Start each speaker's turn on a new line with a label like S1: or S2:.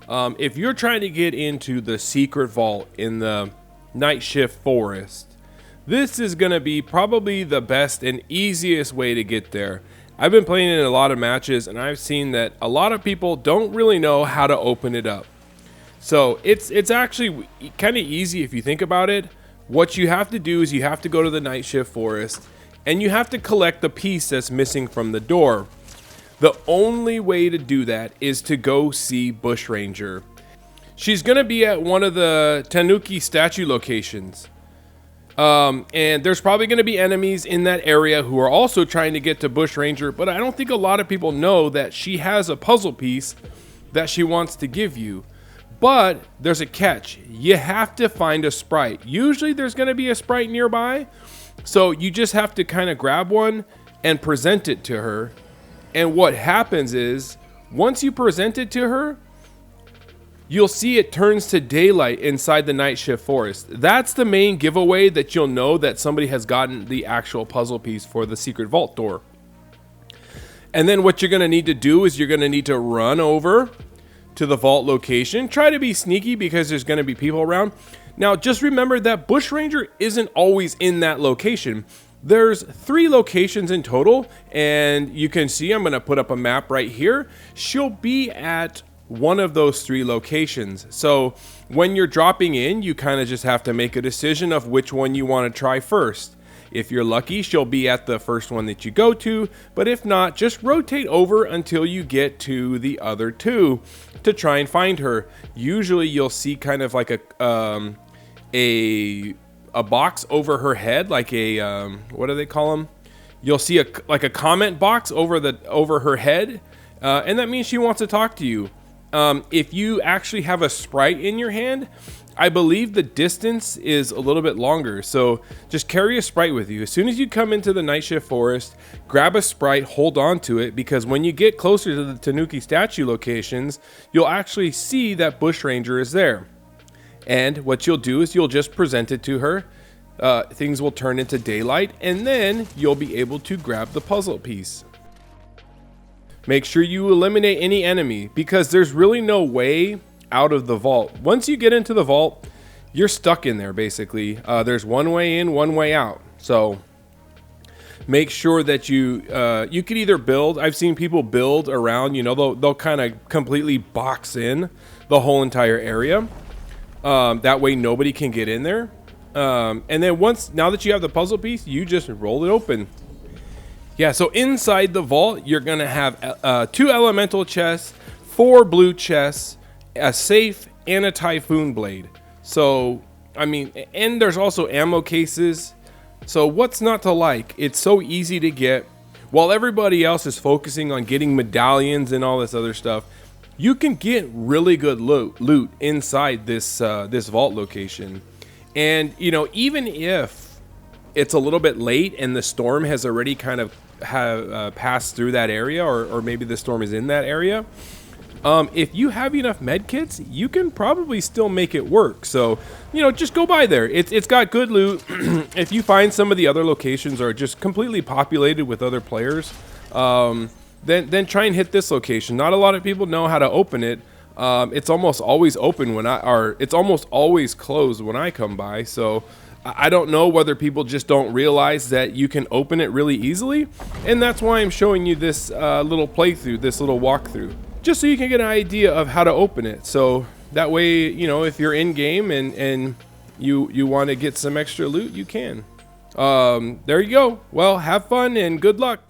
S1: If you're trying to get into the secret vault in the night shift forest, this is going to be probably the best and easiest way to get there. I've been playing in a lot of matches and I've seen that a lot of people don't really know how to open it up. So it's actually kind of easy if you think about it. What you have to do is you have to go to the night shift forest and you have to collect the piece that's missing from the door. The only way to do that is to go see Bushranger. She's going to be at one of the Tanuki statue locations. And there's probably going to be enemies in that area who are also trying to get to Bushranger, but I don't think a lot of people know that she has a puzzle piece that she wants to give you. But there's a catch. You have to find a sprite. Usually there's going to be a sprite nearby, so you just have to kind of grab one and present it to her. And what happens is, once you present it to her, you'll see it turns to daylight inside the night shift forest. That's the main giveaway that you'll know that somebody has gotten the actual puzzle piece for the secret vault door. And then what you're going to need to do is you're going to need to run over to the vault location. Try to be sneaky because there's going to be people around. Now, just remember that Bushranger isn't always in that location. There's 3 locations in total, and you can see I'm going to put up a map right here. She'll be at one of those 3 locations. So when you're dropping in, you kind of just have to make a decision of which one you want to try first. If you're lucky, she'll be at the first one that you go to, but if not, just rotate over until you get to the other 2 to try and find her. Usually you'll see kind of like a box over her head, like a what do they call them? You'll see like a comment box over her head, and that means she wants to talk to you. If you actually have a sprite in your hand, I believe the distance is a little bit longer, so just carry a sprite with you. As soon as you come into the night shift forest, grab a sprite, hold on to it, because when you get closer to the Tanuki statue locations, you'll actually see that Bushranger is there. And what you'll do is you'll just present it to her. Things will turn into daylight, and then you'll be able to grab the puzzle piece. Make sure you eliminate any enemy, because there's really no way out of the vault. Once you get into the vault, you're stuck in there basically. There's one way in, one way out. So make sure that you could either build. I've seen people build around, you know, they'll kind of completely box in the whole entire area. That way nobody can get in there. And then now that you have the puzzle piece, you just roll it open. Yeah, so inside the vault, you're gonna have 2 elemental chests, 4 blue chests, a safe, and a typhoon blade. So, I mean, and there's also ammo cases. So what's not to like? It's so easy to get. While everybody else is focusing on getting medallions and all this other stuff, you can get really good loot inside this this vault location. And, you know, even if it's a little bit late and the storm has already kind of passed through that area, or maybe the storm is in that area, if you have enough med kits, you can probably still make it work. So, you know, just go by there. It's got good loot. If you find some of the other locations are just completely populated with other players, then try and hit this location. Not a lot of people know how to open it. It's almost always open it's almost always closed when I come by. So I don't know whether people just don't realize that you can open it really easily, and that's why I'm showing you this little playthrough, this little walkthrough, just so you can get an idea of how to open it. So that way, you know, if you're in game and you want to get some extra loot, you can. There you go. Well, have fun and good luck.